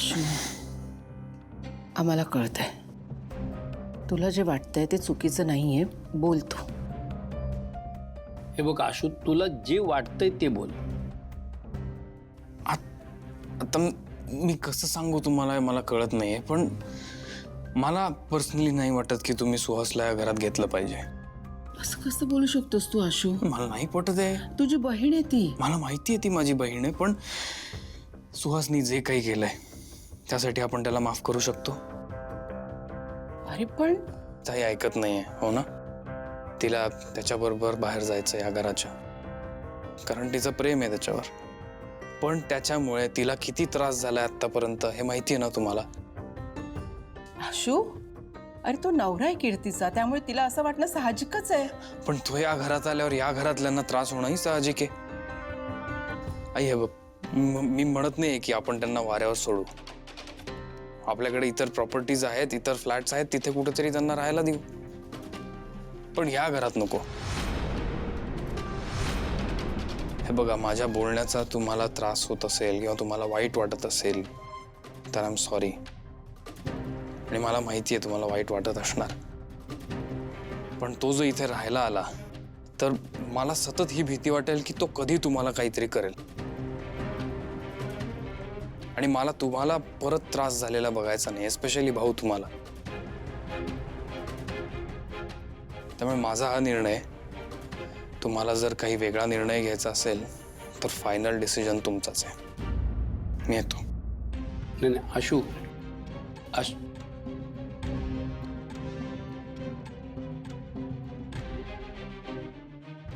आशू, आम्हाला कळतंय तुला जे वाटतंय ते चुकीचं नाहीये, बोल तू. हे बघ आशू, तुला जे वाटतंय ते बोल. आता मी कसं सांगू तुम्हाला मला कळत नाहीये, पण मला पर्सनली नाही वाटत की तुम्ही सुहासला या घरात घेतलं पाहिजे. असं कसं बोलू शकतोस तू आशू? मला नाही पटत आहे. तुझी बहीण आहे ती. मला माहिती आहे ती माझी बहीण आहे, पण सुहासनी जे काही केलंय त्यासाठी आपण त्याला माफ करू शकतो. अरे पण काही ऐकत नाहीये, हो ना? तिला त्याच्याबरोबर बाहेर जायचं या घराच्या, कारण तिचं प्रेम आहे त्याच्यावर. पण त्याच्यामुळे तिला किती त्रास झालाय आतापर्यंत हे माहिती आहे ना तुम्हाला? आशू, अरे तो नवरा आहे कीर्तीचा, त्यामुळे तिला असं वाटणं साहजिकच आहे. पण तो या घरात आल्यावर या घरातल्यांना त्रास होणंही साहजिक आहे. आई हे बघ, मी म्हणत नाही की आपण त्यांना वाऱ्यावर सोडू. आपल्याकडे इतर प्रॉपर्टीज आहेत, इतर फ्लॅट्स आहेत, तिथे कुठेतरी त्यांना राहायला देऊ, पण या घरात नको. हे बघा, माझ्या बोलण्याचा तुम्हाला त्रास होत असेल किंवा तुम्हाला वाईट वाटत असेल तर आय एम सॉरी. आणि मला माहिती आहे तुम्हाला वाईट वाटत असणार, पण तो जो इथे राहायला आला तर मला सतत ही भीती वाटेल की तो कधी तुम्हाला काहीतरी करेल, आणि मला तुम्हाला परत त्रास झालेला बघायचा नाही, एस्पेशली भाऊ तुम्हाला. त्यामुळे माझा हा निर्णय, तुम्हाला जर काही वेगळा निर्णय घ्यायचा असेल तर फायनल डिसिजन तुमचाच आहे. मी येतो. नाही नाही आशू,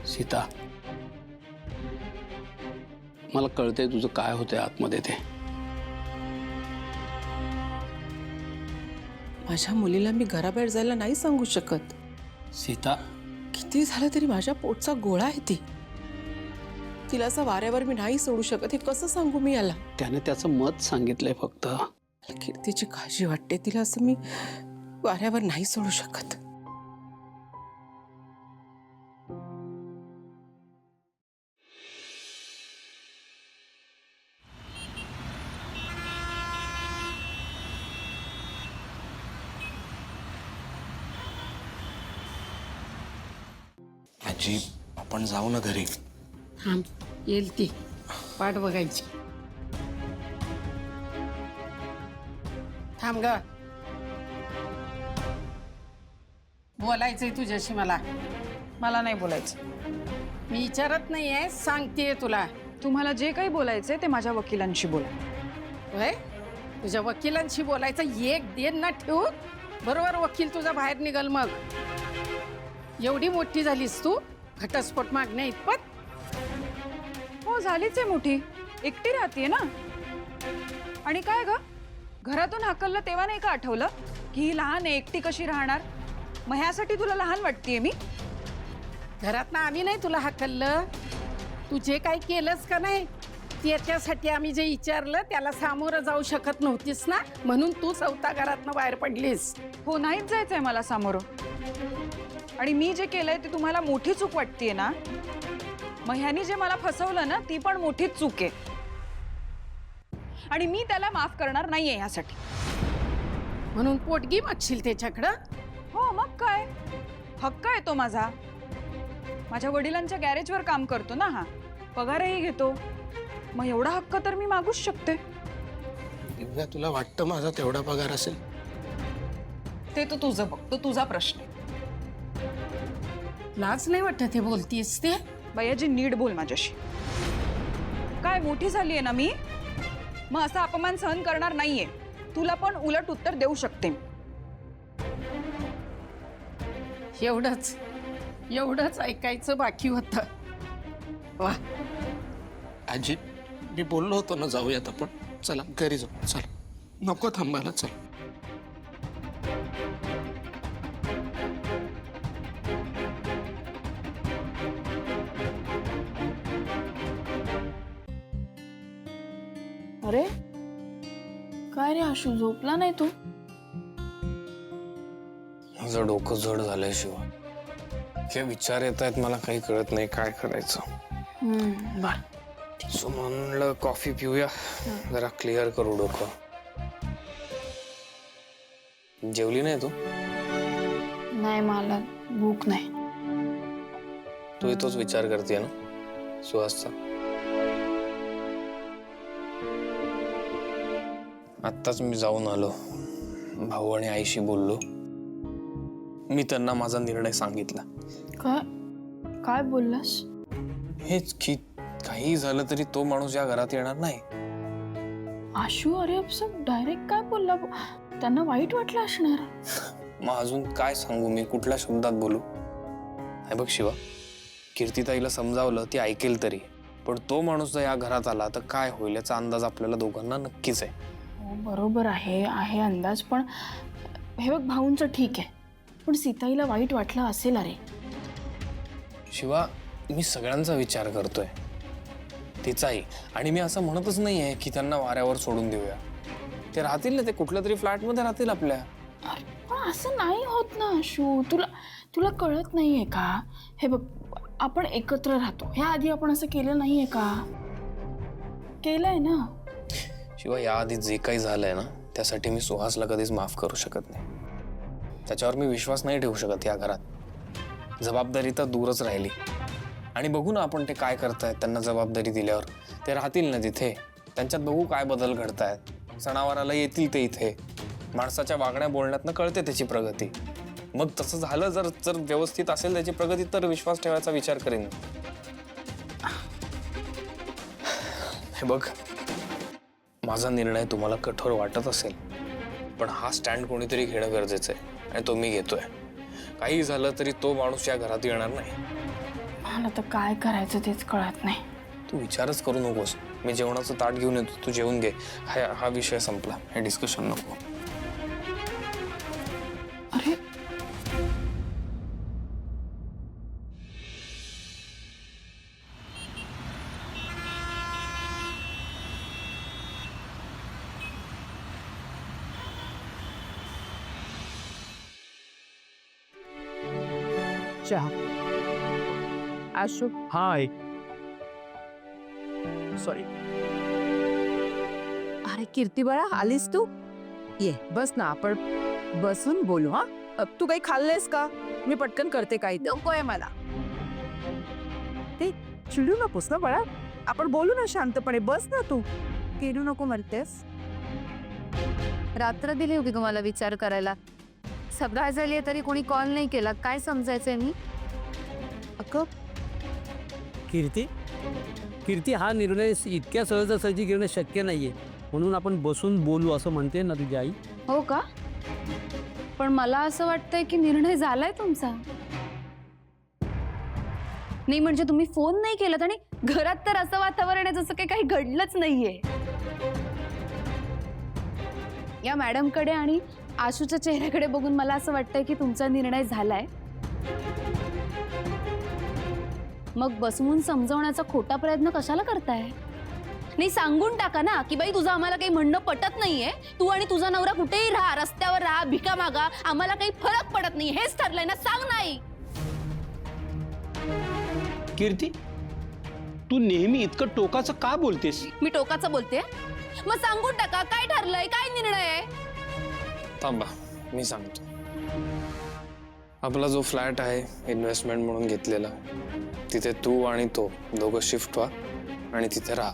सीता, मला कळतंय तुझं काय होतंय आतमध्ये ते. माझ्या मुलीला मी घराबाहेर जायला नाही सांगू शकत. सीता, किती झालं तरी माझ्या पोटचा गोळा आहे ती. तिला असं वाऱ्यावर मी नाही सोडू शकत. हे कसं सांगू मी याला? त्याने त्याचं मत सांगितलंय फक्त. कीर्तीची काळजी वाटते, तिला असं मी वाऱ्यावर नाही सोडू शकत. आजी, आपण जाऊ ना घरी. थांब, येईल ती. वाट बघायची. थांब ग, बोलायचंय तुझ्याशी मला. मला नाही बोलायचं. मी विचारत नाहीये, सांगतेय तुला. तुम्हाला जे काही बोलायचंय ते माझ्या वकिलांशी बोला. होय, तुझ्या वकिलांशी बोलायचं. एक देण ना ठेवू, बरोबर वकील तुझा बाहेर निघल. मग एवढी मोठी झालीस तू, घटस्फोट मागण्या इतपत. हो, झालीच आहे मोठी. एकटी राहतीये ना. आणि काय ग, घरातून हाकललं तेव्हा नाही का आठवलं की ही लहान आहे, एकटी कशी राहणार? मग ह्यासाठी तुला लहान वाटतेय मी? घरात ना आम्ही नाही तुला हाकललं. तू जे काही केलंस का नाही, त्याच्यासाठी आम्ही जे विचारलं त्याला सामोरं जाऊ शकत नव्हतीस ना, म्हणून तू चौथा घरातनं बाहेर पडलीस. हो, नाहीच जायचंय मला सामोरं. आणि मी जे केलंय ते तुम्हाला मोठी चूक वाटतेय ना? मग ह्यानी जे मला फसवलं ना, ती पण मोठीच चूक आहे. आणि मी त्याला माफ करणार नाहीये ह्यासाठी. म्हणून पोटगी मागशील त्याच्याकडं? हो, मग काय, हक्क आहे तो माझा. माझ्या वडिलांच्या गॅरेजवर काम करतो ना हा, पगारही घेतो. मग एवढा हक्क तर मी मागूच शकते. दिव्या, तुला वाटतं माझा तेवढा पगार असेल? ते तो तुझं बघ, तो तुझा प्रश्न. लाज नाही वाटत हे बोलतीस ते? बयाजी, नीट बोल माझ्याशी. काय मोठी झालीये ना मी, मग असा अपमान सहन करणार नाहीये. तुला पण उलट उत्तर देऊ शकते. एवढंच ऐकायचं बाकी होतं. वा, आजी, मी बोललो होतो ना जाऊयात आपण. चला घरी जाऊ. चला, नको थांबायला. चल. अरे काय रे आशू, झोपला नाही तू? माझं डोकं जड झालंय शिवा. काय विचार येत आहेत मला, काही कळत नाही काय करायचं. बर, सो म्हणलं कॉफी पिऊया, जरा क्लिअर करू डोकं. जेवली नाही तू? नाही मला भूक नाही. तू तोच विचार करते ना सुहासचा? आत्ताच मी जाऊन आलो, भाऊ आणि आईशी बोललो. मी त्यांना माझा निर्णय सांगितला. काय काय बोललास? हेच की काही झालं तरी तो माणूस या घरात येणार नाही. आशू अरे असं डायरेक्ट काय बोलला? त्यांना वाईट वाटलं असणार. मग अजून काय सांगू मी, कुठल्या शब्दात बोलू? हे बघ शिवा, कीर्तिताईला समजावलं ती ऐकेल तरी, पण तो माणूस जर या घरात आला तर काय होईल याचा अंदाज आपल्याला दोघांना नक्कीच आहे. हो बरोबर आहे अंदाज. पण हे बघ भाऊंचं ठीक आहे, पण सीताईला वाईट वाटलं असेल. अरे शिवा, मी सगळ्यांचा विचार करतोय, तिचाही. आणि मी असं म्हणतच नाहीये की त्यांना वाऱ्यावर सोडून देऊया. ते राहतील ना, ते कुठल्या तरी फ्लॅटमध्ये राहतील आपल्या. अरे पण असं नाही होत ना आशू. तुला कळत नाहीये का? हे बघ आपण एकत्र राहतो, ह्या आधी आपण असं केलं नाहीये का? केलंय ना. शिवाय याआधी जे काही झालंय ना, त्यासाठी मी सुहासला कधीच माफ करू शकत नाही. त्याच्यावर मी विश्वास नाही ठेवू शकत. या घरात जबाबदारी तर दूरच राहिली. आणि बघू ना आपण ते काय करतायत. त्यांना जबाबदारी दिल्यावर ते राहतील ना तिथे, त्यांच्यात बघू काय बदल घडतायत. सणावाराला येतील ते इथे. माणसाच्या वागण्या बोलण्यातनं कळते त्याची प्रगती. मग तसं झालं जर व्यवस्थित असेल त्याची प्रगती, तर विश्वास ठेवायचा विचार करेन. हे बघ, माझा निर्णय तुम्हाला कठोर वाटत असेल, पण हा स्टँड कोणीतरी घेणं गरजेचं आहे आणि तो मी घेतोय. काही झालं तरी तो माणूस या घरात येणार नाही. मला तर काय करायचं तेच कळत नाही. तू विचारच करू नकोस. मी जेवणाचं ताट घेऊन येतो, तू जेवून घे. हा विषय संपला, हे डिस्कशन नको. अरे चहा. आशू हाय. सॉरी. अरे कीर्ती बाळा, आलीस तू? ये बस ना, आपण बसून बोलू. हा, तू काही खाल्लेस का? मी पटकन करते. काही नकोय मला. ते चिडू नकोस ना बाळा, आपण बोलू ना शांतपणे. बस ना तू. किडू नको म्हणतेस. रात्र दिली होती तुम्हाला विचार करायला. सकाळ झाली तरी कोणी कॉल नाही केला. काय समजायचंय मी? अगं कीर्ती हा निर्णय इतक्या सहजासहजी घेणं शक्य नाहीये, म्हणून आपण बसून बोलू असं म्हणते ना तुझी आई. हो का? पण मला असं वाटतंय की निर्णय झालाय तुमचा. नाही म्हणजे तुम्ही फोन नाही केलात आणि घरात तर असं वातावरण आहे जसं काही घडलंच नाहीये. या मॅडमकडे आणि आशूच्या चेहऱ्याकडे बघून मला असं वाटतंय की तुमचा निर्णय झालाय. मग बसवून समजवण्याचा खोटा प्रयत्न कशाला करताय? नाही सांगून टाका ना की बाई तुझं आम्हाला काही म्हणणं पटत नाहीये. तू आणि तुझा नवरा कुठेही राहा, रस्त्यावर राहा, भिका मागा, आम्हाला काही फरक पडत नाही. हेच ठरलंय ना, सांग. नाही कीर्ती, तू नेहमी इतकं टोकाचं का बोलतेस? मी टोकाचं बोलते? मग सांगून टाका काय ठरलंय, काय निर्णय आहे. थांबा, मी सांगतो. आपला जो फ्लॅट आहे इन्व्हेस्टमेंट म्हणून घेतलेला, तिथे तू आणि तो दोघं शिफ्ट व्हा आणि तिथे राहा.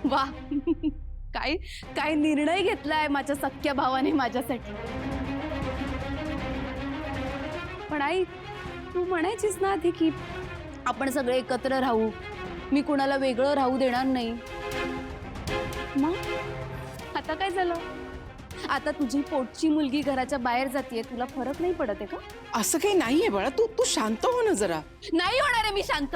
वा काय काय निर्णय घेतलाय माझ्या सख्या भावाने माझ्यासाठी. पण आई, तू म्हणायचीस ना आधी की आपण सगळे एकत्र राहू, मी कुणाला वेगळं राहू देणार नाही. मग आता काय झालं? आता तुझी पोटची मुलगी घराच्या बाहेर जातीये, तुला फरक नाही पडत आहे का? असं काही नाहीये बाळा. तू शांत हो ना जरा. नाही होणार आहे मी शांत.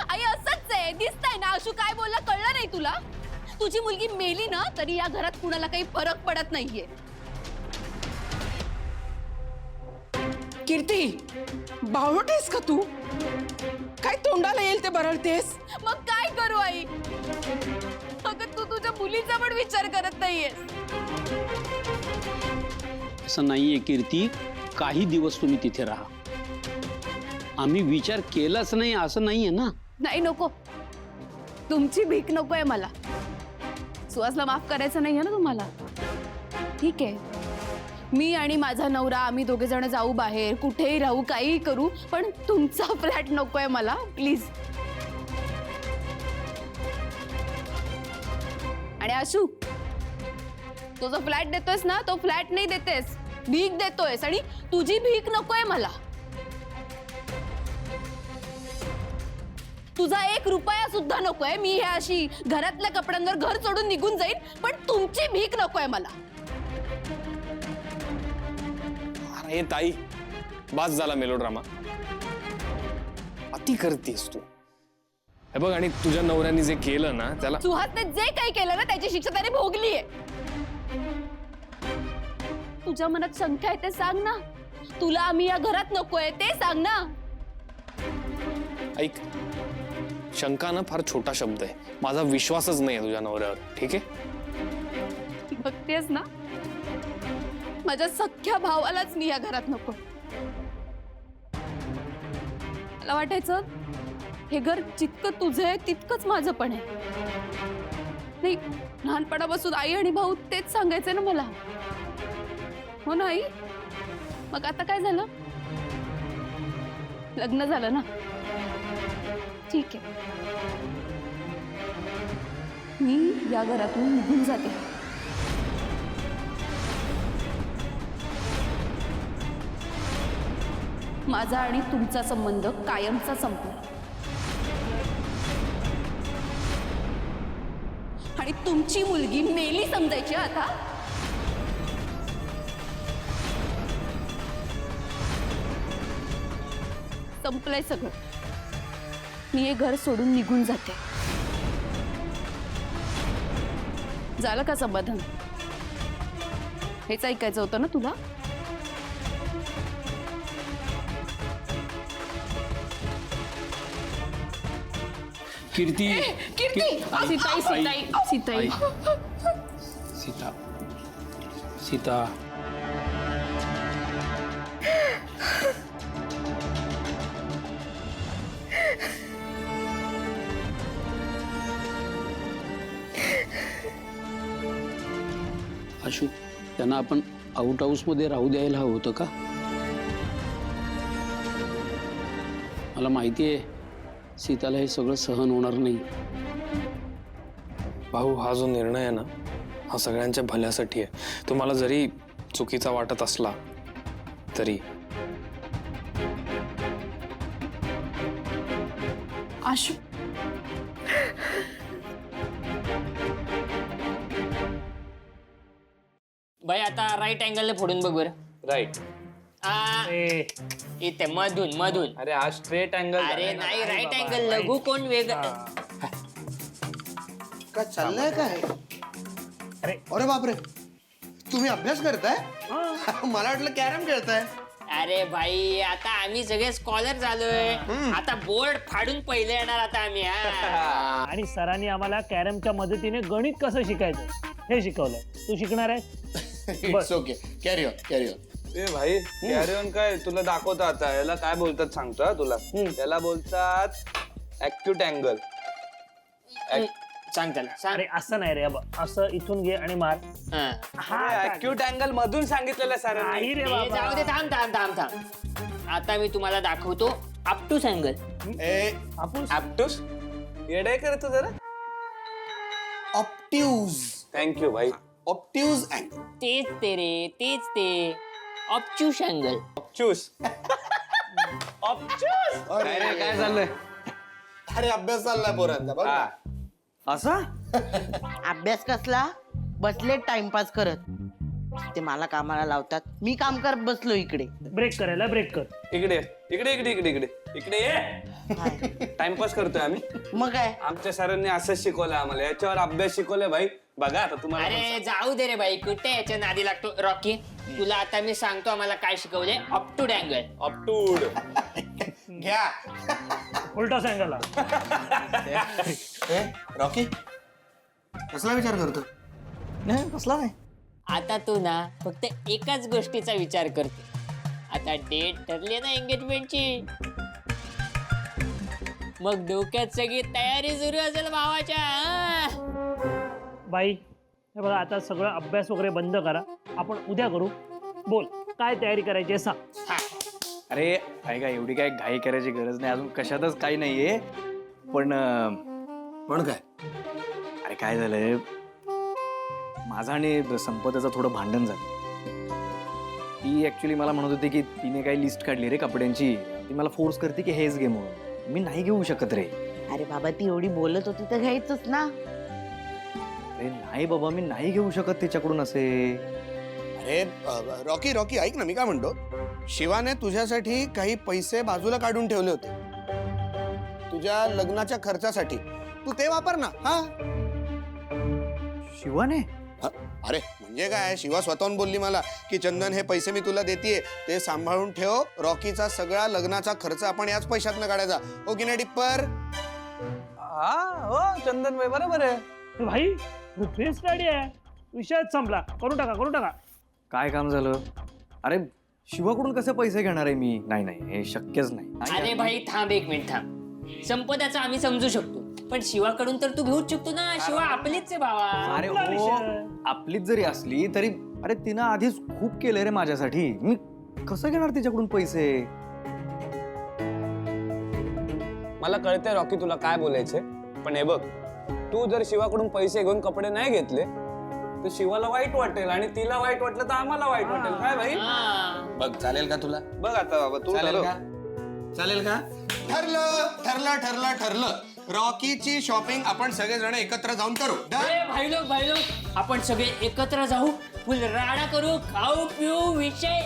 आई असंच आहे, दिसतंय ना. आशू काय बोलला कळलं नाही तुला? तुझी मुलगी मेली ना तरी या घरात कुणाला काही फरक पडत नाहीये. कीर्ती, बावळटेस का तू? काय तोंडाला येईल ते बरळतेस? मग काय करू आई? अगं तू तुझ्या मुलीचा पण विचार करत नाहीयेस. असं नाहीये कीर्ती, काही दिवस तुम्ही तिथे राहा. आम्ही विचार केलाच नाही असं नाहीये ना. नाही नको. तुमची भीक नकोय मला. सुहासला माफ करायचं नाहीये ना तुम्हाला? ठीक आहे, मी आणि माझा नवरा आम्ही दोघे जण जाऊ बाहेर, कुठेही राहू, काहीही करू, पण तुमचा फ्लॅट नकोय मला, प्लीज. आणि आशू, तो जो फ्लॅट देतोयस ना, तो फ्लॅट नाही देतेस, भीक देतोयस, आणि तुझी भीक नकोय मला. तुझा 1 रुपया सुद्धा नकोय. मी ह्या अशी घरातल्या कपड्यांवर घर सोडून निघून जाईन, पण तुमची भीक नकोय मला. अरे ताई, बास झाला मेलोड्रामा. अति करतीस तू. हे बघ, आणि तुझ्या नवऱ्याने जे केलं ना त्याला. सुहासने जे काही केलं ना त्याची शिक्षा त्याने भोगलीये. तुझ्या मनात शंका आहे ते सांग ना. तुला आम्ही या घरात नकोय ते सांग ना. ऐक, शंका ना फार छोटा शब्द आहे. माझा विश्वासच नाही तुझ्या नवऱ्यावर. ठीक आहे, बघतेस ना, माझ्या सख्ख्या भावालाच मी या घरात नको. मला वाटायचं हे घर जितकं तुझं आहे तितकंच माझं पण आहे. नाही, लहानपणापासून आई आणि भाऊ तेच सांगायचे ना मला. हो ना आई? मग आता काय झालं? लग्न झालं ना. ठीक आहे, मी या घरातून निघून जाते. माझा आणि तुमचा संबंध कायमचा संपला. आणि तुमची मुलगी मेली समजायची आता. संपलंय सगळं. मी हे घर सोडून निघून जाते. झालं का समाधान? हेच ऐकायचं होतं ना तुला? कीर्ती, कीर्ती, सीताई, सीताई, सीताई. सीता, सीता. आशू, त्यांना आपण आउट हाऊस मध्ये राहू द्यायला हवं होतं का? मला माहिती आहे सीताला हे सगळं सहन होणार नाही. भाऊ, हा जो निर्णय आहे ना, हा सगळ्यांच्या भल्यासाठी आहे. तुम्हाला जरी चुकीचा वाटत असला तरी. आशू, बाई आता राईट अँगलने फोडून बघ बरं. राईट. इथे मधून मधून. अरे हा स्ट्रेट अँगल. अरे नाही, राईट अँगल. लघु कोण वेगळं. काय चाललंय काय? अरे बापरे, तुम्ही अभ्यास करताय? मला वाटलं कॅरम खेळताय. अरे भाई, आता आम्ही सगळे स्कॉलर झालोय. आता बोर्ड फाडून पहिले येणार आता आम्ही. आणि सरांनी आम्हाला कॅरमच्या मदतीने गणित कसं शिकायचं हे शिकवलंय. तू शिकणार आहे? It's okay, carry on, carry on. ए भाई, कॅरी ऑन काय तुला दाखवता आता. याला काय बोलतात सांगतो तुला. याला बोलतात ॲक्यूट अँगल. सांग त्याला, सांग. अरे असं नाही रे, असं इथून घे आणि मार. ॲक्यूट अँगल मधून सांगितलेलं सरांनी. नाही रे ए, बाबा. जाऊ दे, थांब थांब थांब थांब. आता मी तुम्हाला दाखवतो अपटूस अँगल. ॲप्टूस येडे करतो जरा. ऑप्टिव्ज. थँक्यू भाई. ऑप्टिव्ज अँगल. तेच ते रे, तेच ते. ऑप्चूस अँगल. ऑप्चूस. ऑप्चूस. काय रे, काय चाललंय? अरे अभ्यास चाललाय पोरांचा बघ ना. असा अभ्यास कसला? बसले टाइमपास करत. ते मला कामाला लावतात, मी काम करत बसलो इकडे. ब्रेक करायला ब्रेक कर. इकडे इकडे इकडे इकडे इकडे इकडे ये. टाइमपास करतोय आम्ही. मग काय? आमच्या सरांनी असंच शिकवलं आम्हाला. याच्यावर अभ्यास शिकवलाय भाई. बघा आता तुम्हाला. अरे जाऊ दे रे बाई, कुठे याच्या नादी लागतो. रॉकी, तुला आता मी सांगतो आम्हाला काय शिकवलंय. अपटूड अँगल. अपटूड. घ्या. उलटा सांगायला. रॉकी, कसला विचार करतो? नाही कसला नाही. आता तू ना फक्त एकाच गोष्टीचा विचार करतो. आता डेट ठरली ना एंगेजमेंटची. मग डोक्यात सगळी तयारी सुरू असेल भावाच्या बाई हे बघा आता सगळं अभ्यास वगैरे बंद करा, आपण उद्या करू. बोल काय तयारी करायची आहे सांग. अरे ऐका, एवढी काय घाई करायची गरज नाही, अजून कशातच काही नाहीये. पण काय अरे काय झालंय, माझं आणि संपदाचं थोडं भांडण झालं. ती ऍक्च्युली मला म्हणत होती की तिने काही लिस्ट काढली रे कपड्यांची, ती मला फोर्स करते की हेच घे म्हणून. मी नाही घेऊ शकत रे. अरे बाबा ती एवढी बोलत होती तर घ्यायचंच ना. अरे नाही बाबा, मी नाही घेऊ शकत तिच्याकडून असे. अरे रॉकी रॉकी ऐक ना, मी काय म्हणतो, शिवाने तुझ्यासाठी काही पैसे बाजूला काढून ठेवले होते तुझ्या लग्नाच्या खर्चासाठी, तू ते वापर ना. हा शिवाने? अरे म्हणजे काय, शिवा स्वतःहून बोलली मला की चंदन हे पैसे मी तुला देतेय, ते सांभाळून ठेव, रॉकीचा सगळा लग्नाचा खर्च आपण याच पैशातनं काढायचा. हो की नाही टिप्पर? हा हो चंदन भाई बरोबर आहे. भाई बेस्ट आयडिया आहे, विषयच संपला. करून टाका. काय काम झालं? अरे शिवाकडून कसे पैसे घेणार आहे मी? नाही नाही, हे शक्यच नाही. अरे भाई थांब एक मिनिट थांब. संपदाचं आम्ही समजू शकतो, पण शिवाकडून तर तू घेऊच शकतो ना. शिवा आपलीच आहे भावा. अरे हो, आपलीच जरी असली तरी अरे तिनं आधीच खूप केलंय रे माझ्यासाठी, मी कसं घेणार तिच्याकडून पैसे? मला कळतंय रॉकी तुला काय बोलायचंय, पण हे बघ, तू जर शिवाकडून पैसे घेऊन कपडे नाही घेतले तर शिवाला वाईट वाटेल, आणि तिला वाईट वाटलं तर आम्हाला वाईट वाटेल. काय भाई? बघ चालेल का तुला? बघ आता बाबा तू चालेल ठरव. का? चालेल का? ठरलं. रॉकीची शॉपिंग आपण सगळेजण एकत्र जाऊन करू. भाई लोक आपण सगळे एकत्र जाऊ, फुल राडा करू, खाऊ पिऊ, विषय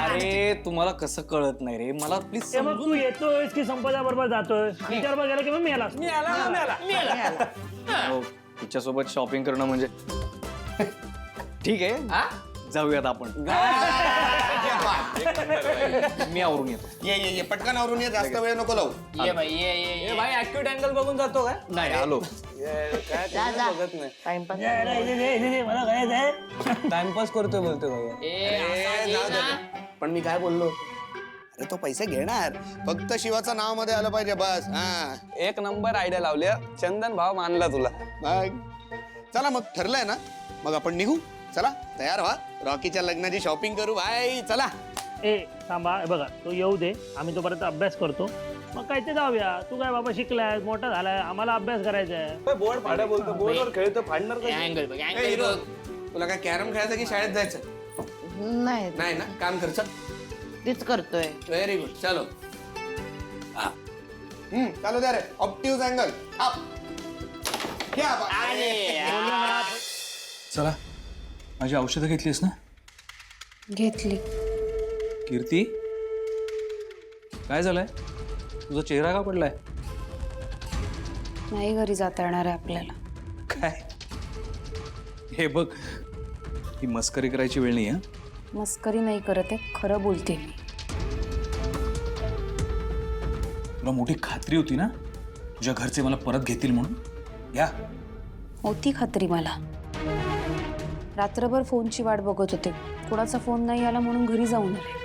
अरे तुम्हाला कसं कळत नाही रे, मला प्लीज. मग तू येतोय की संपदा बरोबर जातोय? विचार गेला की मग मी आला. तिच्यासोबत शॉपिंग करणं म्हणजे ठीक आहे, जाऊयात आपण. मी आवरून येतो. ये पटकन आवरून ये, जास्त वेळ नको लावू. ये भाई ये भाई ऍक्यूट अँगल बघून जातो काय? नाही आलो. काय जा, जा. बघत नाही, टाइमपास. मला काय आहे? टाइमपास करतोय बोलतोय भैया. जाऊ दे. पण मी काय बोललो, अरे तो पैसे घेणार, फक्त शिवाचं नाव मध्ये आलं पाहिजे बस. हा एक नंबर आयडिया लावली. चंदन भाव मानला तुला. मग चला, मग ठरलंय ना, मग आपण निघू. चला तयार व्हा, रॉकीच्या लग्नाची शॉपिंग करू भाई. चला. ए थांबा, हे बघा तो येऊ दे, आम्ही तोपर्यंत अभ्यास करतो, मग काय ते जाऊया. तू काय बाबा शिकलाय, मोठा झालाय, आम्हाला अभ्यास करायचा आहे. बोर्ड फाड्या बोलतो, बोर्डवर खेळतो, फाडणार का? अँगल बघ ए, अँगल हिरो, बघ. तुला काय कॅरम खेळायचं की शाळेत जायचं? नाही नाही ना, काम कर. चल. तीच करतोय. Very good. चलो. चालू द्या रे. ऑप्टिव्ह अँगल अप. क्या बात आहे. चला, माझी औषधं घेतलीस ना? घेतली. कीर्ती, काय झालंय? तुझा चेहरा का पडलाय? नाही घरी जाता येणार आहे आपल्याला. काय? हे बघ, ही मस्करी करायची वेळ नाही. मस्करी नाही करत आहे, खरं बोलते मी. तुला मोठी खात्री होती ना तुझ्या घरचे मला परत घेतील म्हणून? या. होती खात्री मला. रात्रभर फोनची वाट बघत होते, कोणाचा फोन नाही आला म्हणून घरी जाऊन आले.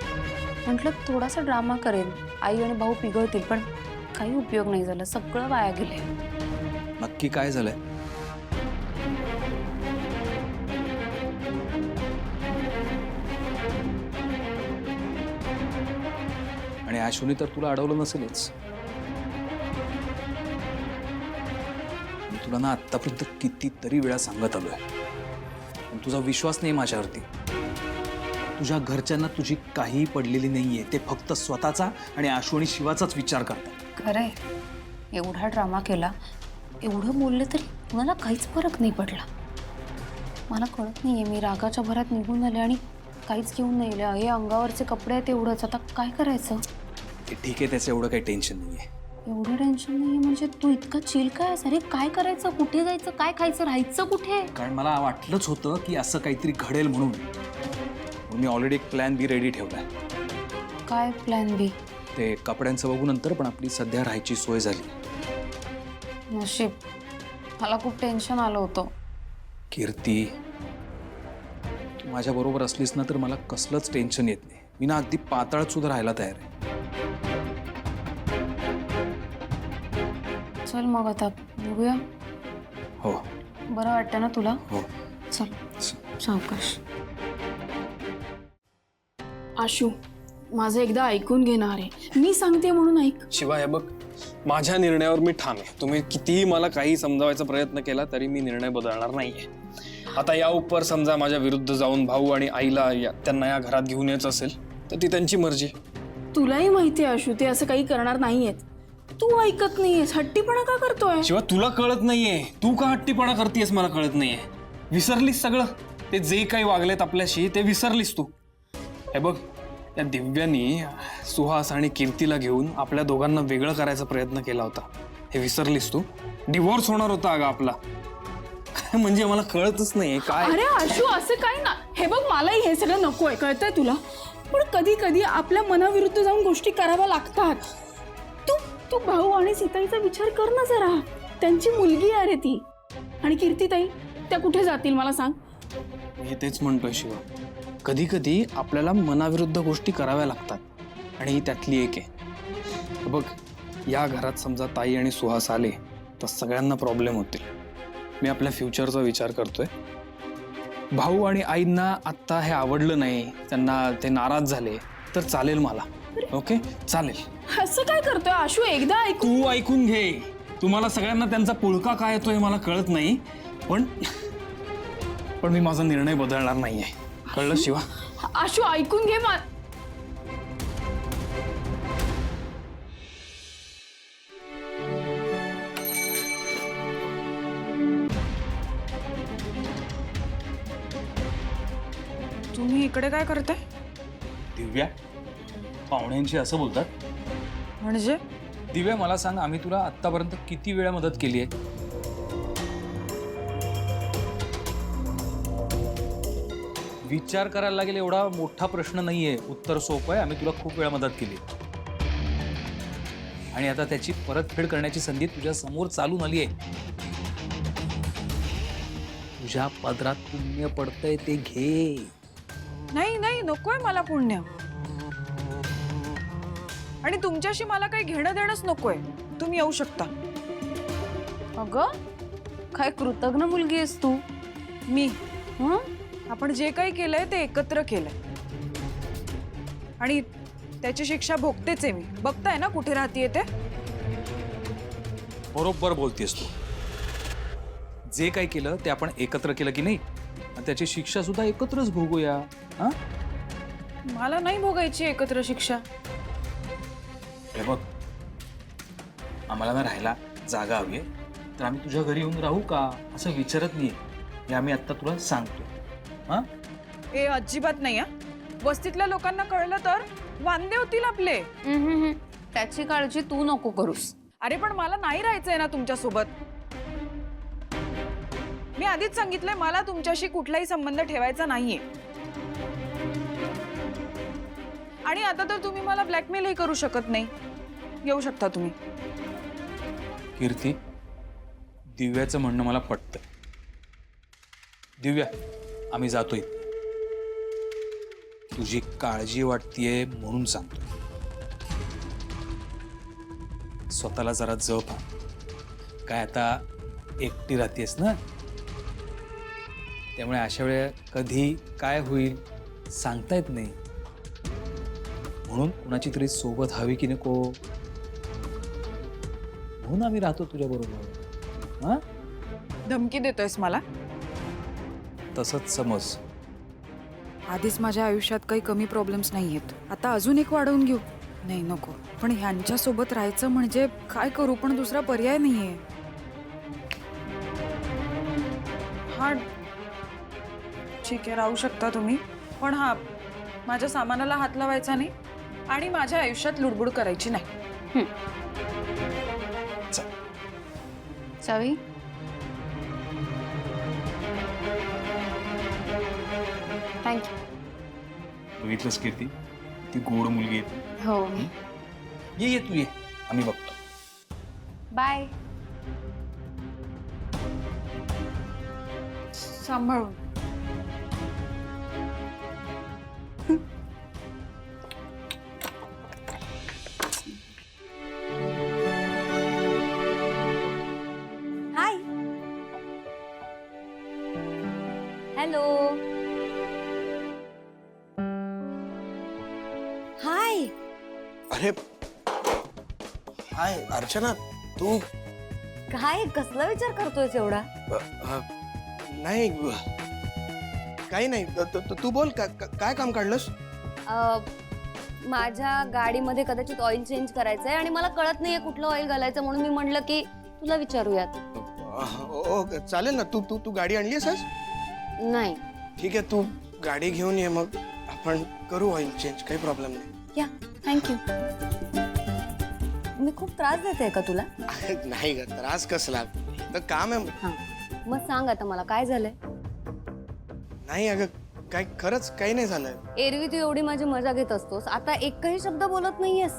म्हटलं थोडासा ड्रामा करेन, आई आणि भाऊ पिघळतील, पण काही उपयोग नाही झाला, सगळं वाया गेले. नक्की काय झालंय? आणि आशुनी तर तुला अडवलं नसेलच. मी तुला ना आतापर्यंत कितीतरी वेळा सांगत आलोय, पण तुझा विश्वास नाही माझ्यावरती. तुझ्या घरच्यांना तुझी काही पडलेली नाहीये, ते फक्त स्वतःचा आणि आशु आणि शिवाचाच विचार करतात. खरंय, एवढा ड्रामा केला, एवढं बोलले तरी कुणाला काहीच फरक नाही पडला. मला कळत नाहीये, मी रागाच्या भरात निघून आले आणि काहीच घेऊन नाही आले. हे अंगावरचे कपडे आहेत एवढंच, आता काय करायचं? ठीक आहे, त्याचं एवढं काही टेन्शन नाहीये. एवढं टेन्शन नाही म्हणजे तू इतका चिल काय? अरे काय करायचं, कुठे जायचं, काय खायचं, राहायचं कुठे? कारण मला वाटलंच होतं की असं काहीतरी घडेल म्हणून मी ऑलरेडी एक प्लॅन बी रेडी ठेवलाय. काय प्लॅन बी? ते कपड्यांचं बघू नंतर, पण आपली सध्या राहायची सोय झाली. नशीब, मला खूप टेन्शन आलं होतं. कीर्ती, तू माझ्या बरोबर असलीस ना तर मला कसलंच टेन्शन येत नाही. मी ना अगदी पाताळात सुद्धा राहायला तयार आहे. चल मग आता बघूया. हो बरं वाटतं ना तुला? हो. चल सावकाश. आशू माझं एकदा ऐकून घेणार आहे, मी सांगते म्हणून ऐक. शिवा हे बघ, माझ्या निर्णयावर मी ठाम आहे. तुम्ही कितीही मला काही समजावायचा प्रयत्न केला तरी मी निर्णय बदलणार नाहीये. आता या उपर समजा माझ्या विरुद्ध जाऊन भाऊ आणि आईला त्यांना या घरात घेऊन यायचं असेल तर ती त्यांची मर्जी. तुलाही माहिती आहे आशू ते असं काही करणार नाहीयेत. तू ऐकत नाहीयेस, हट्टीपणा का करतोय? शिवा तुला कळत नाहीये, तू का हट्टीपणा करतेस मला कळत नाहीये. विसरलीस सगळं, ते जे काही वागलेत आपल्याशी ते विसरलीस तू. हे बघ, या दिव्यानी सुहास आणि कीर्तीला घेऊन आपल्या दोघांना वेगळं करायचा प्रयत्न केला होता. हे विसरलीस तू? डिवोर्स होणार होता अगं आपला. काय म्हणजे मला कळतच नाहीये काय. अरे आशू असं काय ना, हे बघ मलाही हे सगळं नको आहे, कळतंय तुला? पण कधी कधी आपल्या मनाविरुद्ध जाऊन गोष्टी कराव्या लागतात. तू तू भाऊ आणि सीताईचा विचार कर ना जरा. त्यांची मुलगी आहे रे ती. आणि कीर्तीताई त्या कुठे जातील मला सांग? मी तेच म्हणतोय शिवा, कधी कधी आपल्याला मनाविरुद्ध गोष्टी कराव्या लागतात आणि ही त्यातली एक आहे. बघ, या घरात समजा ताई आणि सुहास आले तर सगळ्यांना प्रॉब्लेम होतील. मी आपल्या फ्युचरचा विचार करतोय. भाऊ आणि आईंना आत्ता हे आवडलं नाही, त्यांना ते नाराज झाले तर चालेल मला. ओके चालेल. असं काय करतोय आशू? एकदा ऐकू. तू ऐकून घे. तुम्हाला सगळ्यांना त्यांचा पुळका काय येतोय मला कळत नाही, पण मी माझा निर्णय बदलणार नाहीये. कळलं शिवा? आशू ऐकून घे. तुम्ही इकडे काय करताय? दिव्या, पाहुण्यांशी असं बोलतात? म्हणजे दिव्या मला सांग, आम्ही तुला आतापर्यंत किती वेळा मदत केली आहे? विचार करायला लागेल एवढा मोठा प्रश्न नाहीये, उत्तर सोपं आहे. आम्ही तुला खूप वेळा मदत केली आणि आता त्याची परतफेड करण्याची संधी तुझ्या समोर चालून आली आहे. तुझ्या पदरात पुण्य पडतंय ते घे. नाही नाही नकोय मला पुण्य. आणि तुमच्याशी मला काही घेणं देणंच नकोय. तुम्ही येऊ शकता. अगं काय कृतज्ञ मुलगी आहेस तू. मी आपण जे काही केलंय ते एकत्र केलंय आणि त्याची शिक्षा भोगतेच आहे मी. बघताय ना कुठे राहतीये ते. बरोबर बोलतेस तू. जे काही केलं ते आपण एकत्र केलं की नाही, आणि त्याची शिक्षा सुद्धा एकत्रच भोगूया. हा, मला नाही भोगायची एकत्र शिक्षा. हे बघ, आम्हाला ना राहायला जागा हवी आहे, तर आम्ही तुझ्या घरी येऊन राहू का असं विचारत नाही. हे आम्ही आता तुला सांगतो. हा, हे अजिबात नाही. वस्तीतल्या लोकांना कळलं तर वांदे होतील आपले. त्याची काळजी तू नको करूस. अरे पण मला नाही राहायचंय ना तुमच्यासोबत. मी आधीच सांगितलंय मला तुमच्याशी कुठलाही संबंध ठेवायचा नाहीये. आणि आता तर तुम्ही मला ब्लॅकमेलही करू शकत नाही. येऊ शकता तुम्ही. कीर्ती, दिव्याचं म्हणणं मला पटतं. दिव्या, आम्ही जातोय. तुझी काळजी वाटतीये म्हणून सांगतो. स्वतःला जरा जप. काय आता एकटी राहतेस ना, त्यामुळे अशा वेळेला कधी काय होईल सांगता येत नाही. म्हणून कुणाची तरी सोबत हवी की नको, म्हणून आम्ही राहतो तुझ्या बरोबर. हा, धमकी देतोयस मला? तसंच समज. आधीच माझ्या आयुष्यात काही कमी प्रॉब्लेम्स नाही आहेत, आता अजून एक वाढवून घेऊ? नाही नको. पण ह्यांच्या सोबत राहायचं म्हणजे काय करू, पण दुसरा पर्याय नाहीये. हा ठीक आहे, राहू शकता तुम्ही, पण हा माझ्या सामानाला हात लावायचा नाही आणि माझ्या आयुष्यात लुडबुड करायची नाही. चावी थँक्यू. बघितलंस कीर्ती, ती गोड मुलगी आहे. हो. ये तू ये, आम्ही बघतो. बाय. सांभाळून. Hello hi. अरे हाय अर्चना, तू काय कसला विचार करतोयस एवढा? नाही काही नाही. तू बोल, काय काम काढलंस? माझ्या गाडीमध्ये कदाचित ऑइल चेंज करायचंय आणि मला कळत नाहीये कुठलं ऑइल घालायचं, म्हणून मी म्हटलं की तुला विचारूयात. चालेल ना. तू गाडी आणलीस आज? नाही. ठीक आहे, तू गाडी घेऊन ये, मग आपण करू ऑइल चेंज, काही प्रॉब्लेम नाही. या थँक्यू. मी खूप त्रास देते का तुला? नाही ग, त्रास कसला, तर काम आहे. हा मग सांग आता मला काय झालंय? नाही अगं, काय खरंच काही नाही झालंय. एरवी तू एवढी माझी मजा घेत असतोस, आता एकही शब्द बोलत नाहीयेस.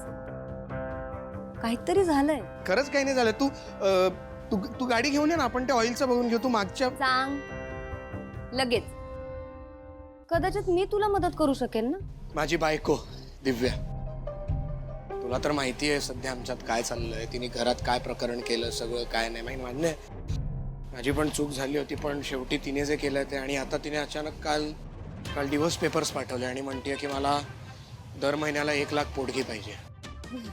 काहीतरी झालंय. खरंच काही नाही झालं. तू गाडी घेऊन ये ना, आपण त्या ऑइलचं बघून घेऊ. तू मागच्या सांग लगेच. कदाचित मी तुला मदत करू शकेन ना. माझी बायको दिव्या, तुला तर माहिती आहे सध्या आमच्यात काय चाललंय. तिने घरात काय प्रकरण केलं, सगळं काय नाही माहिती. मान्य माझी पण चूक झाली होती, पण शेवटी तिने जे केलं ते, आणि आता तिने अचानक काल डिवोर्स पेपर्स पाठवले आणि म्हणते की मला दर महिन्याला 1 लाख पोटगी पाहिजे.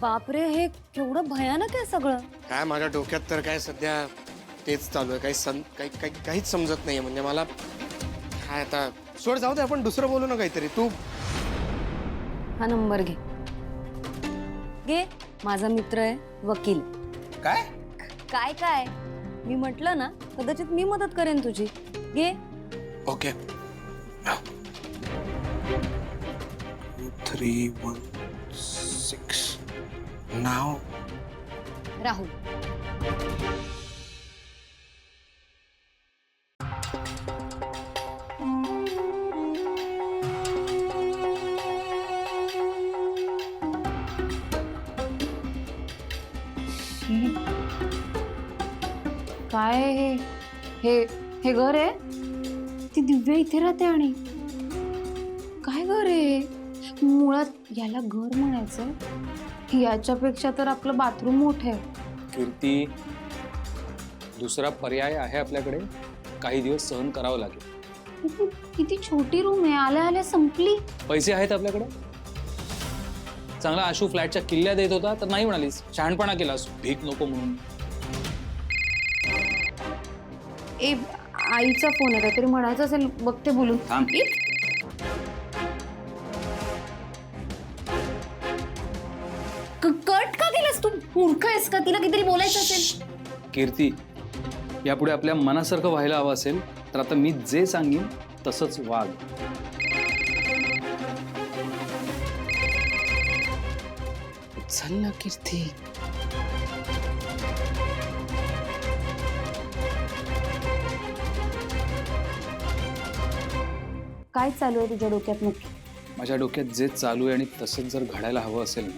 बापरे, हे केवढं भयानक आहे सगळं. काय माझ्या डोक्यात तर काय सध्या तेच चालू आहे. काहीच समजत नाहीये. म्हणजे मला काय, आता सोड, जाऊ दे, आपण दुसरं बोलू ना काहीतरी. तू हा नंबर घे. घे, माझा मित्र आहे वकील. काय काय काय मी म्हटलं ना, कदाचित मी मदत करेन तुझी. घे. ओके. 316 नाव राहुल. काय हे हे घर आहे? ती दिव्या इथे राहते आणि काय घर आहे? मुळात याला घर म्हणायचं, याच्यापेक्षा तर आपलं बाथरूम मोठं आहे. कीर्ती, दुसरा पर्याय आहे आपल्याकडे. काही दिवस सहन करावं लागेल. किती छोटी रूम आहे, आल्या आल्या संपली. पैसे आहेत आपल्याकडे. चांगला आशू फ्लॅटच्या किल्ल्या देत होता तर नाही म्हणालीस, शहाणपणा केलास, भीक नको म्हणून. आईचा फोन आहे, काहीतरी म्हणायचं असेल, बघते बोलून. थांब. कट का केलंस तू? मूर्ख आहेस का? तिला काहीतरी बोलायचं असेल. कीर्ती, यापुढे आपल्या मनासारखं व्हायला हवं असेल तर आता मी जे सांगेन तसंच वाग. चल ना कीर्ती. काय चालू आहे तुझ्या डोक्यात नक्की? माझ्या डोक्यात जे चालू आहे आणि तसंच जर घडायला हवं असेल ना,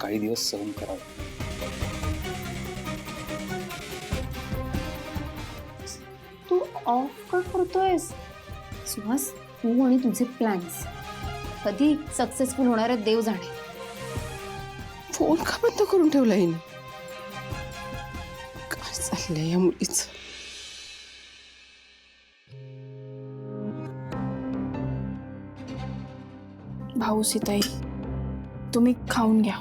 काही दिवस सहन करावं. तू ऑफ का करतोयस? सुहास, तू आणि तुझे प्लॅन्स कधी सक्सेसफुल होणार आहेत देव जाणे. फोन का बंद करून ठेवला हिने? काय चाललंय या मुलीचं? भाऊ सीताई, तुम्ही खाऊन घ्या.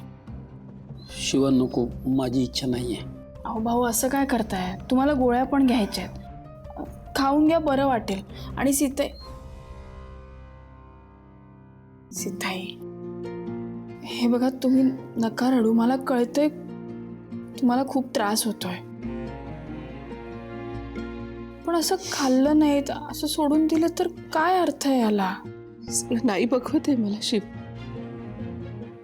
शिवा नको, माझी इच्छा नाहीये. अहो भाऊ, असं काय करताय? तुम्हाला गोळ्या पण घ्यायच्या आहेत. खाऊन घ्या, बरं वाटेल. आणि सीताई, हे बघा, तुम्ही नका रडू. मला कळतंय तुम्हाला खूप त्रास होतोय, पण असं खाल्लं नाही, असं सोडून दिलं तर काय अर्थ आहे याला? नाही बघवते मला शिव.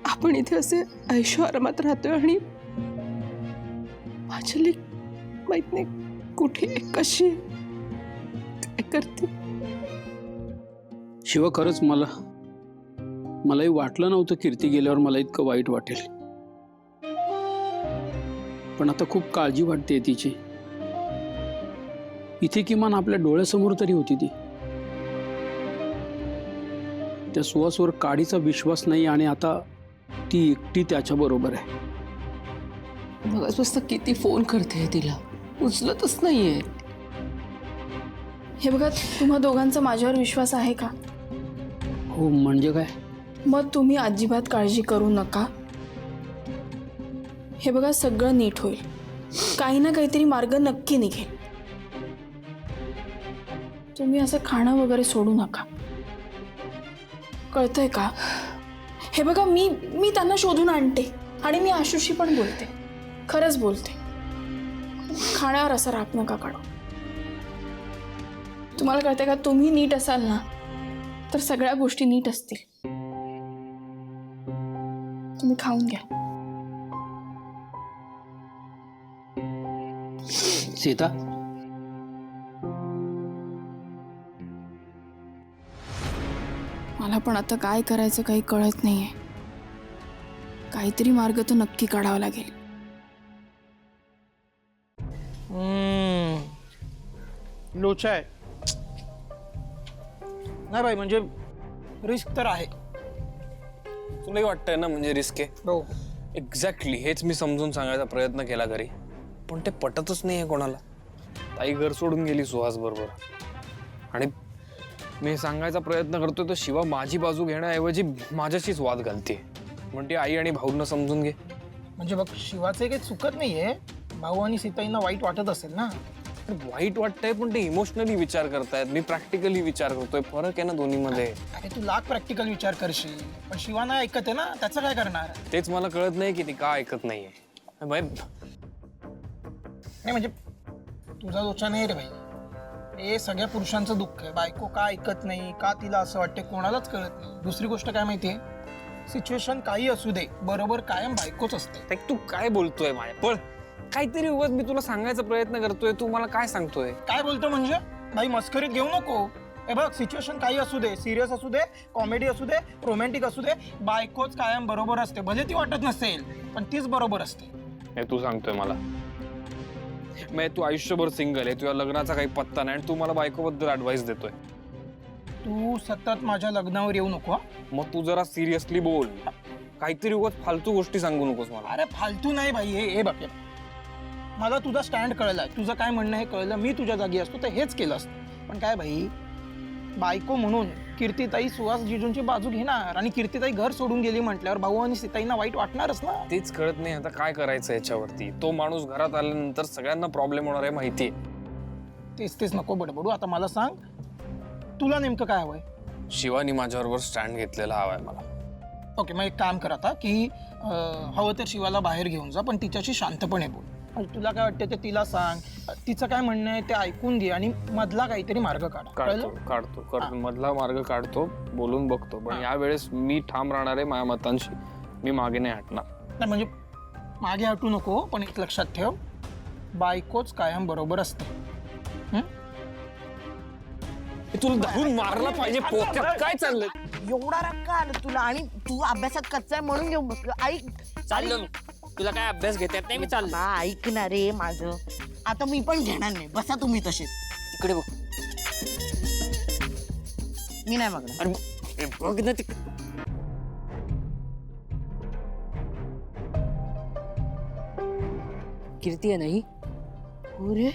आपण इथे असे ऐशो आरामात राहतोय आणि माझी लेक माहित नाही कुठे कशी काय करते. शिवा, खरंच मलाही वाटलं नव्हतं कीर्ती गेल्यावर मला इतकं वाईट वाटेल. पण आता खूप काळजी वाटते तिची. इथे किमान आपल्या डोळ्यासमोर तरी होती ती. त्या सुहासवर काडीचा विश्वास नाही आणि आता ती एकटी त्याच्या बरोबर आहे. मगाचपासून किती फोन करते तिला, उचलतच नाहीये. हे बघा, तुम्हा दोघांचा माझ्यावर विश्वास आहे का? हो म्हणजे काय? मग तुम्ही अजिबात काळजी करू नका. हे बघा, सगळं नीट होईल. काही ना काहीतरी मार्ग नक्की निघेल. तुम्ही असं खाणं वगैरे सोडू नका, कळतंय का? हे बघा, मी त्यांना शोधून आणते आणि मी आशुशी पण बोलते, खरंच बोलते. खाण्यावर असा राग नका काढू. तुम्हाला कळतंय का, तुम्ही नीट असाल ना तर सगळ्या गोष्टी नीट असतील. तुम्ही खाऊन घ्या. सीता, मला पण आता काय करायचं काही कळत नाहीये. काहीतरी मार्ग तर नक्की काढावा लागेल. लोचा आहे. नाही बाई, म्हणजे रिस्क तर आहे. तुलाही वाटतंय ना म्हणजे रिस्क आहे? हो. एक्झॅक्टली हेच मी समजून सांगायचा प्रयत्न केला घरी, पण ते पटतच नाही आहे कोणाला. ताई घर सोडून गेली सुहास बरोबर, आणि मी सांगायचा प्रयत्न करतोय तर शिवा माझी बाजू घेण्याऐवजी माझ्याशीच वाद घालते. म्हणते आई आणि भाऊंना समजून घे. म्हणजे बघ, शिवाचे काही चुकत नाहीये. भाऊ आणि सीताईंना वाईट वाटत असेल ना. वाईट वाटतंय पण ते इमोशनली विचार करतायत, मी प्रॅक्टिकली विचार करतोय. फरक आहे ना दोन्हीमध्ये. अरे तू लाख प्रॅक्टिकल विचार करशील, पण शिवा नाही ऐकत आहे ना, त्याचं काय करणार? तेच मला कळत नाही की ती का ऐकत नाहीये. नाही म्हणजे तुझा दोषा नाही रे भाई. हे सगळ्या पुरुषांचं दुःख आहे. बायको का ऐकत नाही, का तिला असं वाटते, कोणालाच कळत नाही. दुसरी गोष्ट काय माहितीये, सिच्युएशन काही असू दे, बरोबर कायम बायकोच असते. तू काय बोलतोय माझ्या? पण काहीतरी उगाच मी तुला सांगायचा प्रयत्न करतोय, तू मला काय सांगतोय? काय बोलतो म्हणजे? भाई मस्करीत घेऊ नको. हे बघ, सिच्युएशन काही असू दे, सिरियस असू दे, कॉमेडी असू दे, रोमॅन्टिक असू दे, बायकोच कायम बरोबर असते. भले ती वाटत नसेल, पण तीच बरोबर असते. हे तू सांगतोय मला? तू आयुष्यभर सिंगल आहे, तुझ्या लग्नाचा काही पत्ता नाही, आणि तू मला बायकोबद्दल ऍडवाइस देतोय. तू सतत माझ्या लग्नावर येऊ नको. मग तू जरा सिरियसली बोल, काहीतरी उगाच फालतू गोष्टी सांगू नकोस मला. अरे फालतू नाही भाई. हे बघ, मला तुझा स्टँड कळलाय, तुझं काय म्हणणं हे कळलं. मी तुझ्या जागी असतो तर हेच केलं असतं. पण काय भाई, बायको म्हणून कीर्तिताई सुहास जिजूंची बाजू घेणार, आणि कीर्तिताई घर सोडून गेली म्हटल्यावर भाऊ आणि सीताईंना वाईट वाटणारच ना. तेच कळत नाही आता काय करायचं याच्यावरती. तो माणूस घरात आल्यानंतर सगळ्यांना प्रॉब्लेम होणार आहे माहितीये. तेच नको बडबडू. आता मला सांग, तुला नेमकं काय हवंय? शिवानी माझ्याबरोबर स्टँड घेतलेला हवाय मला. ओके, मग एक काम कर आता की हवं तर शिवाला बाहेर घेऊन जा, पण तिच्याशी शांतपणे बोल. तुला काय वाटतं ते तिला सांग, तिचं काय म्हणणं आहे ते ऐकून घे, आणि मधला काहीतरी मार्ग काढतो मधला मार्ग काढतो, बोलून बघतो. पण यावेळेस मी ठाम राहणार आहे माझ्या मतांशी, मी मागे नाही हटणार. नाही म्हणजे मागे हटू नको, पण एक लक्षात ठेव, बायकोच कायम बरोबर असते. तुला धरून मारला पाहिजे पोत्यात. काय चाललंय? एवढा राग का आला तुला? आणि तू अभ्यासात कच्चा आहे म्हणून घेऊन बसलो. ऐक, चाललो मी. तुला काय अभ्यास घेता येत नाही? मी चाललो. ऐक ना रे माझं. आता मी पण घेणार नाही. बसा तुम्ही तसेच. तिकडे बघ. मी नाही बघणार. अरे बघ ना तिकडे. कीर्ती आहे नाही? अरे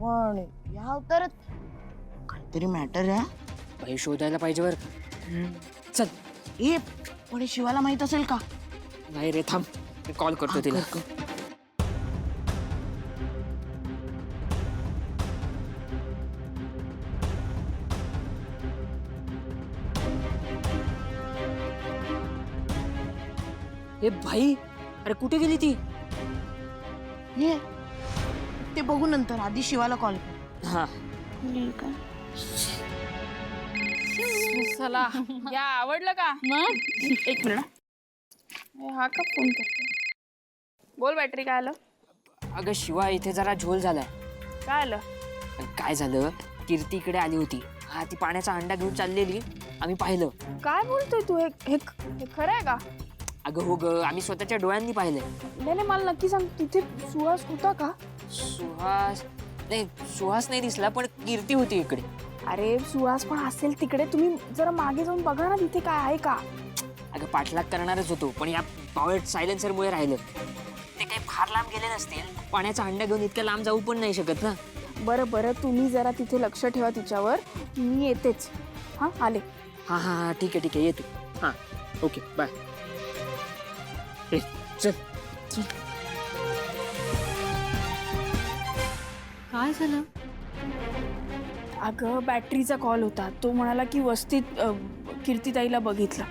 पण या अवतारात काहीतरी मॅटर आहे. भाई शोधायला पाहिजे बरं. चल. ए पण शिवाला माहित असेल का? नाही रे, थांब, मी कॉल करतो तिला. ए भाई, अरे कुठे गेली ती? ये ते बघू नंतर, आधी शिवाला कॉल कर. हा. चला, या आवडलं का? मग एक मिनिट. हा का फोन करतो? बोल, बॅटरी काय आलं? अगं शिवा, इथे जरा झोल झालाय. काय आलं? काय झालं, कीर्ती इकडे आली होती. हा, ती पाण्याचा अंडा घेऊन चाललेली, आम्ही पाहिलं. काय बोलतोय तू? हे खरं आहे का? अगं हो ग, आम्ही स्वतःच्या डोळ्यांनी पाहिलंय. नाही, मला नक्की सांग, तिथे सुहास होता का? सुहास नाही दिसला, पण कीर्ती होती इकडे. अरे सुहास पण असेल तिकडे. तुम्ही जरा मागे जाऊन बघा ना, तिथे काय आहे का? अगं पाठलाग करणारच होतो, पण या पॉवर सायलेन्सरमुळे राहिलं. ते काही फार लांब गेले नसतील. पाण्याचा अंडा घेऊन इतक्या लांब जाऊ पण नाही शकत ना. बरं बरं, तुम्ही जरा तिथे लक्ष ठेवा तिच्यावर. मी येतेच. हां, आले. हा हा हा ठीक आहे येतो. हा ओके बाय. चल. काय झालं? अगं बॅटरीचा कॉल होता. तो म्हणाला की वस्तीत कीर्तीताईला बघितलं.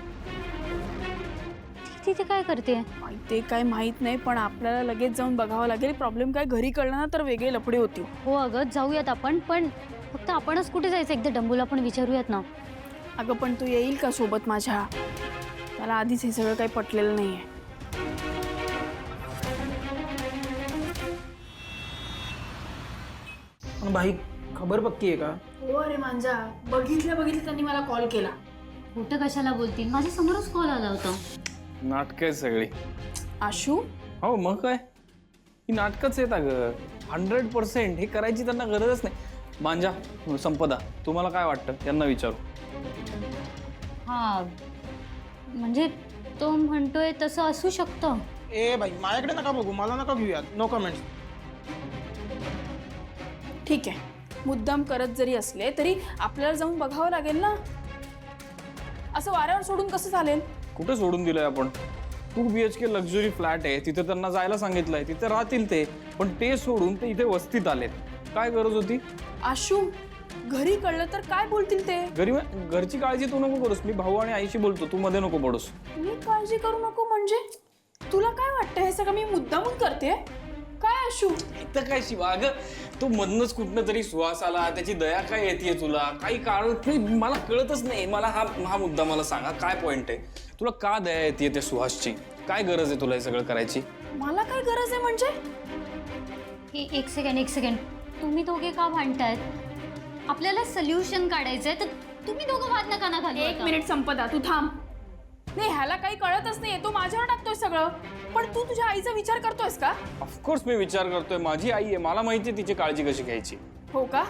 तिथे काय करते? ते काय माहित नाही, पण आपल्याला लगेच जाऊन बघावं लागेल. प्रॉब्लेम काय घरी कळलं ना तर वेगळे लफडे होतील. हो अगं जाऊयात आपण, पण फक्त आपणच कुठे जायचं? एकदा डंबूला पण विचारूयात ना. अगं पण तू येईल का सोबत माझ्या? त्याला आधीच हे सगळं काही पटलेलं नाहीये. पण भाई खबर पक्की आहे का? हो अरे मांजा, बघितलं त्यांनी मला कॉल केला. कुठं कशाला बोलतील? माझ्या समोरच कॉल आला होता. नाटक आहे सगळी. आशू, हो मग काय, ही नाटकच आहेत अगं. 100% हे करायची त्यांना गरजच नाही. मांजा, संपदा, तुम्हाला काय वाटतं? त्यांना विचारू. हा म्हणजे तो म्हणतोय तसं असू शकतं. ए भाई माझ्याकडे नका बघू, मला नका घेऊयात. No comments. ठीक आहे, मुद्दाम करत जरी असले तरी आपल्याला जाऊन बघावं लागेल ना. असं वाऱ्यावर सोडून कसं चालेल? कुठे सोडून दिलंय आपण? 2 BHK लक्झरी फ्लॅट आहे, तिथे त्यांना जायला सांगितलंय, तिथे राहतील ते. पण ते सोडून ते इथे वस्तीत आलेत. काय गरज होती? आशू, घरी कळलं तर काय बोलतील ते? घरची काळजी तू नको करूस. मी भाऊ आणि आईशी बोलतो, तू मध्ये नको पडूस. मी काळजी करू नको म्हणजे? तुला काय वाटतं हे सगळं मी मुद्दामून करते? काय आशू? इथं काय शिवा, अगं तो मधनच कुठनं तरी सुहास आला, त्याची दया काय येते तुला? काही कारण मला कळतच नाही. मला हा मुद्दा मला सांगा, काय पॉइंट आहे? तुला का दया येते त्या सुहासची? काय गरज आहे तुला हे सगळं करायची? मला काय गरज आहे म्हणजे? एक सेकंड, तुम्ही दोघे का भांडतायत? आपल्याला सोल्युशन काढायचंय तर तुम्ही दोघं वाद नका ना घालू. एक मिनिट संपदा, तू थांब. नाही, ह्याला काही कळतच नाहीये, तो माझ्यावर टाकतोय सगळं. पण तू तुझ्या आईचा विचार करतोयस का? ऑफकोर्स मी विचार करतोय. माझी आई आहे, मला माहिती आहे तिची काळजी कशी घ्यायची. हो का?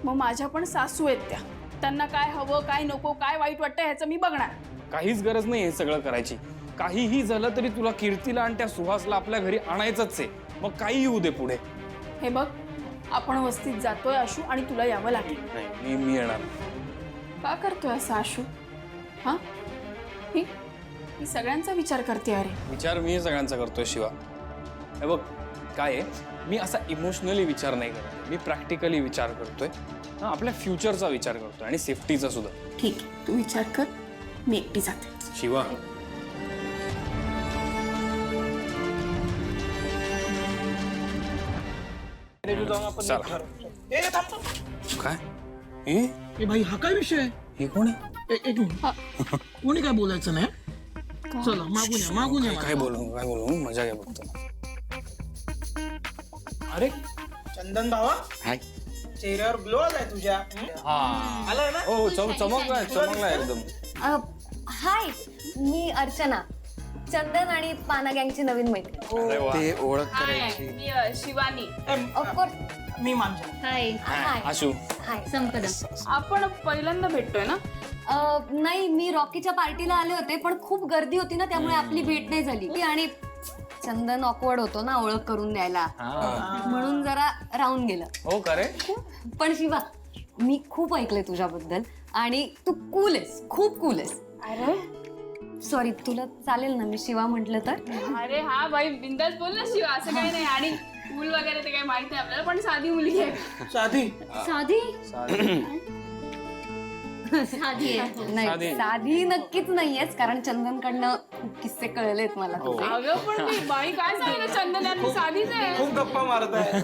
मग माझ्या पण सासू आहेत त्या. त्यांना काय हवं, काय नको, काय वाईट वाटतं ह्याचं मी बघणार. काहीच गरज नाही हे सगळं करायची. काहीही झालं तरी तुला कीर्तीला आणि त्या सुहासला आपल्या घरी आणायचंच आहे. मग काही येऊ दे पुढे. हे बघ, आपण वस्तीत जातोय आशू, आणि तुला यावं लागेल. नाही, मी येणार. का करतोय असं आशू? हा, मी सगळ्यांचा विचार करते. अरे विचार मी सगळ्यांचा करतोय शिवा. हे बघ काय आहे, मी असा इमोशनली विचार नाही करत. मी प्रॅक्टिकली विचार करतोय. आपल्या फ्युचरचा विचार करतोय आणि सेफ्टीचा सुद्धा. ठीक आहे, तू विचार कर, मी एकटी जाते. शिवा, चला. ए थांब थांब. काय ए भाई हा काय विषय? हे कोण आहे? एक मिनिट. कोणी काय बोलायचं नाही. चला मागून या. काय बोलू मजा घ्या बघतो. अरे चंदन भावा, हाय. चेहऱ्यावर ग्लो आलाय तुझ्या. आलाय ना? हो, चमकलाय एकदम. हाय, मी अर्चना, चंदन आणि पाना गँगची नवीन मैत्रीण. अरे वा. ते ओळख करायची. मी शिवानी. ऑफकोर्स. मी मांजा. हाय. आशू. हाय संपदा. आपण पहिल्यांदा भेटतोय ना? नाही, मी रॉकीच्या पार्टीला आले होते, पण खूप गर्दी होती ना, त्यामुळे आपली भेट नाही झाली. आणि चंदन ऑकवर्ड होतो ना ओळख करून द्यायला, म्हणून जरा राहून गेलं. हो का रे? पण शिवा, मी खूप ऐकलंय तुझ्याबद्दल आणि तू कूल आहेस, खूप कूल आहेस. अरे सॉरी, तुला चालेल ना मी शिवा म्हटलं तर? अरे हा बाई, बिंदास बोल ना शिवा, असं काही नाही. आणि मूल वगैरे ते काही माहित नाही आपल्याला, पण साधी मुलगी आहे. साधी नाही, साधी नक्कीच नाहीयेच, कारण चंदनकडनं खूप किस्से कळलेत मला तुझे. अगं पण मी बाई काय सांगितलं, चंदन यांनी साधीच आहे. खूप गप्पा मारत आहे.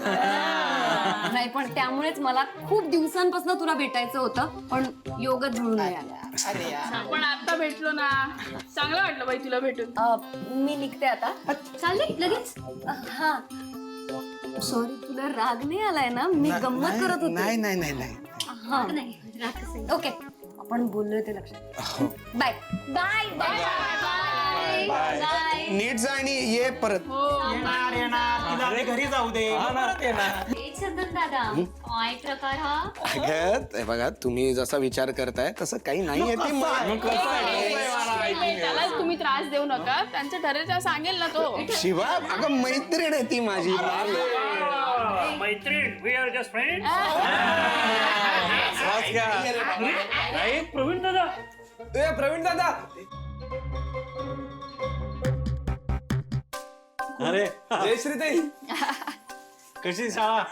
नाही, पण त्यामुळेच मला खूप दिवसांपासून तुला भेटायचं होतं, पण योगच जुळून नाही आला. आपण आता भेटलो ना, चांगलं वाटलं बाई तुला भेटून. मी निघते आता. चालले लगेच? हा सॉरी, तुला राग नाही आलाय ना? मी गंमत करत होते. नाही. हा ओके, आपण बोललोय ते लक्षात. Bye bye bye bye. नीट जा आणि ये परत. येणार तिला आपल्या घरी जाऊ दे. परत येणार. चंदन दादा, काय प्रकार हा? अगं, हे बघा, तुम्ही जसा विचार करताय तसं काही नाहीये. त्यालाच तुम्ही त्रास देऊ नका, त्यांचं ठरेल तेव्हा सांगेल ना तो. शिवा, अगं मैत्रीण आहे ती माझी. मैत्रीण we are just friend Praveen दादा प्रवीण दादा अरे जय श्रीताई कशी शाळा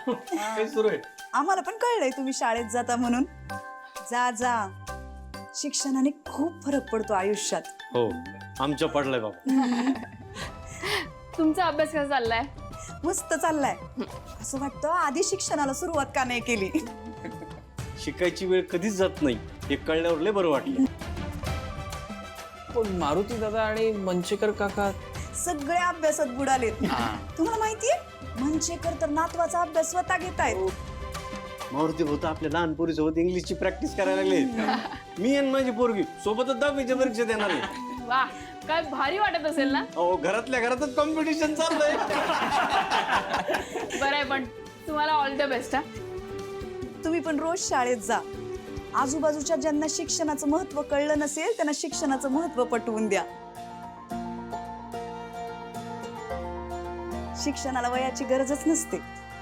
काय सुरू आहे? आम्हाला पण कळलंय तुम्ही शाळेत जाता म्हणून. जा जा, शिक्षणाने खूप फरक पडतो आयुष्यात. हो आमच्या पडलंय बाबा. तुमचा अभ्यास कसा चाललाय? मस्त चाललाय. असं वाटतं आधी शिक्षणाला सुरुवात का नाही केली. शिकायची वेळ कधीच जात नाही हे कळल्यावर लय बरं वाटलं. पण मारुती दादा आणि मंचेकर काका सगळे अभ्यासात बुडालेत. तुम्हाला माहितीये मंचेकर तर नातवाचा अभ्यास स्वतः घेतायत. मारुती भाऊ तर आपल्या लहान पोरीसोबत इंग्लिशची प्रॅक्टिस करायला लागले. मी आणि माझी पोरगी सोबतच 10वीच्या परीक्षा देणार आहे. वा, काय भारी वाटत असेल ना? अहो घरातल्या घरातच कॉम्पिटिशन चाललंय. बरं आहे, पण तुम्हाला ऑल द बेस्ट. हा, तुम्ही पण रोज शाळेत जा. आजूबाजूच्या ज्यांना शिक्षणाचं महत्व कळलं नसेल त्यांना शिक्षणाचं महत्व पटवून द्या. शिक्षणाला वयाची गरजच नसते,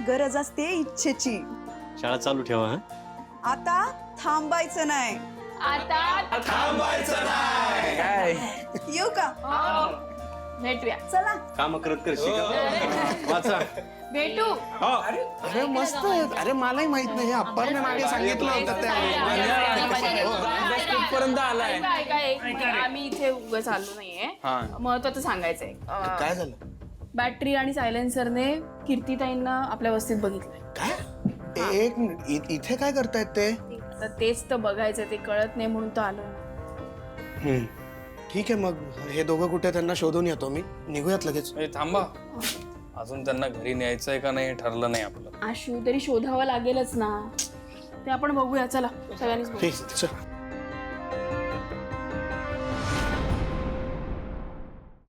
गरज असते इच्छेची. शाळा चालू ठेवा. हा आता थांबायचं नाही. आता काय येऊ का? भेटूया. चला. काम करत करशील वाचा. भेटू. अरे मस्त आहे. अरे मलाही माहित नाही, अप्पाने मागे सांगितलं होतं कुठपर्यंत आलाय? आम्ही इथे उगाच आलो नाहीये. महत्वाचं सांगायचंय. काय झालं? बॅटरी आणि सायलेन्सरने कीर्तीताईंना आपल्या वस्तीत बघितलंय. काय? एक मिनिट, इथे काय करतायत ते? तर तेच तर बघायचं, ते कळत नाही म्हणून तर आलो. ठीक आहे, मग हे दोघं कुठे त्यांना शोधून येतो मी. निघूयात लगेच. थांबा, अजून त्यांना घरी न्यायचंय का नाही ठरलं नाही आपलं. आशू, तरी शोधावं लागेलच ना. ते आपण बघूया. चला सगळ्यांनीच बघू. ठीक, चल.